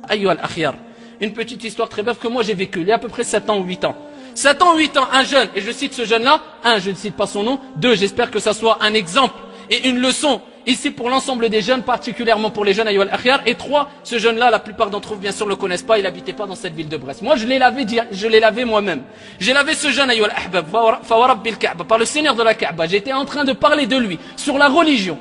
Ayyuhal akhyar, une petite histoire très brève que moi j'ai vécue il y a à peu près 7 ans ou 8 ans. 7 ans ou 8 ans, un jeune, et je cite ce jeune-là, un, je ne cite pas son nom, deux, j'espère que ça soit un exemple et une leçon ici pour l'ensemble des jeunes, particulièrement pour les jeunes ayyuhal akhyar, et trois, ce jeune-là, la plupart d'entre vous bien sûr le connaissent pas, il n'habitait pas dans cette ville de Brest. Moi je l'ai lavé moi-même. J'ai lavé ce jeune ayyuhal ahbab, fawarabbil Ka'ba, par le Seigneur de la Ka'ba. J'étais en train de parler de lui, sur la religion,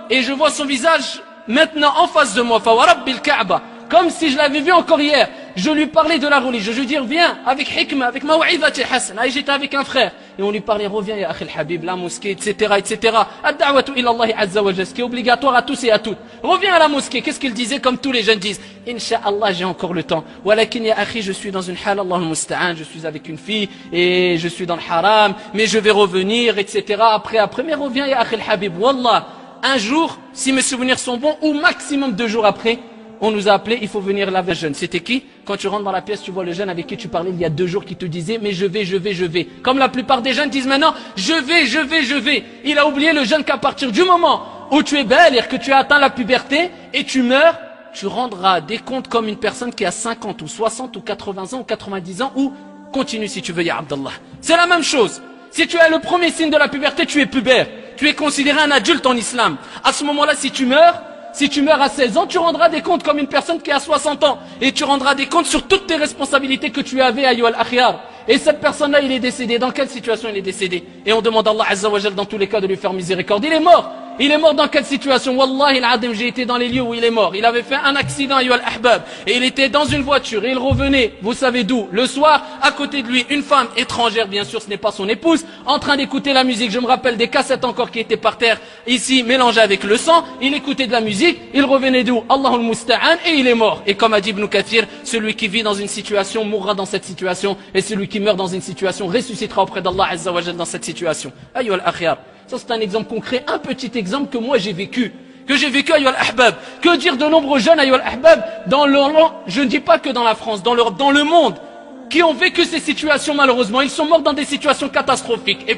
et je vois son visage maintenant en face de moi, fawarabbil Ka'ba, comme si je l'avais vu encore hier. Je lui parlais de la religion. Je lui dis, viens, avec hikmah, avec maw'izatil hasana. Et j'étais avec un frère. Et on lui parlait, reviens, ya akhil habib, la mosquée, etc., etc. Ad-da'watu ila Allah azza wa jalla, ce qui est obligatoire à tous et à toutes. Reviens à la mosquée. Qu'est-ce qu'il disait, comme tous les jeunes disent? Inch'Allah, j'ai encore le temps. Walakin ya akhi, je suis dans une hal, Allah al-musta'an, je suis avec une fille, et je suis dans le haram, mais je vais revenir, etc. Après, mais reviens, ya akhil habib. Wallah, un jour, si mes souvenirs sont bons, ou maximum 2 jours après, on nous a appelé, il faut venir laver le jeune. C'était qui? Quand tu rentres dans la pièce, tu vois le jeune avec qui tu parlais il y a 2 jours qui te disait, mais je vais. Comme la plupart des jeunes disent maintenant, je vais. Il a oublié le jeune qu'à partir du moment où tu es belle, que tu as atteint la puberté et tu meurs, tu rendras des comptes comme une personne qui a 50 ou 60 ou 80 ans ou 90 ans, ou continue si tu veux, ya Abdallah. C'est la même chose. Si tu as le premier signe de la puberté, tu es pubère. Tu es considéré un adulte en islam. À ce moment-là, si tu meurs à 16 ans, tu rendras des comptes comme une personne qui a 60 ans. Et tu rendras des comptes sur toutes tes responsabilités que tu avais, ayyuhal akhyar. Et cette personne-là, il est décédé. Dans quelle situation il est décédé? Et on demande à Allah azza wa jalla dans tous les cas de lui faire miséricorde. Il est mort. Il est mort dans quelle situation? Wallahi al-adim, j'ai été dans les lieux où il est mort. Il avait fait un accident, ayyuhal ahbab. Et il était dans une voiture. Et il revenait, vous savez d'où? Le soir, à côté de lui, une femme étrangère, bien sûr, ce n'est pas son épouse, en train d'écouter la musique. Je me rappelle des cassettes encore qui étaient par terre, ici, mélangées avec le sang. Il écoutait de la musique. Il revenait d'où? Allahul Musta'an. Et il est mort. Et comme a dit Ibn Kathir, celui qui vit dans une situation mourra dans cette situation. Et celui qui meurt dans une situation ressuscitera auprès d'Allah azza wa jalla dans cette situation. Ayyuhal akhyar. Ça c'est un exemple concret, un petit exemple que moi j'ai vécu. Ayyuhal ahbab. Que dire de nombreux jeunes ayyuhal ahbab je ne dis pas que dans la France, dans l'Europe, dans le monde, qui ont vécu ces situations malheureusement. Ils sont morts dans des situations catastrophiques.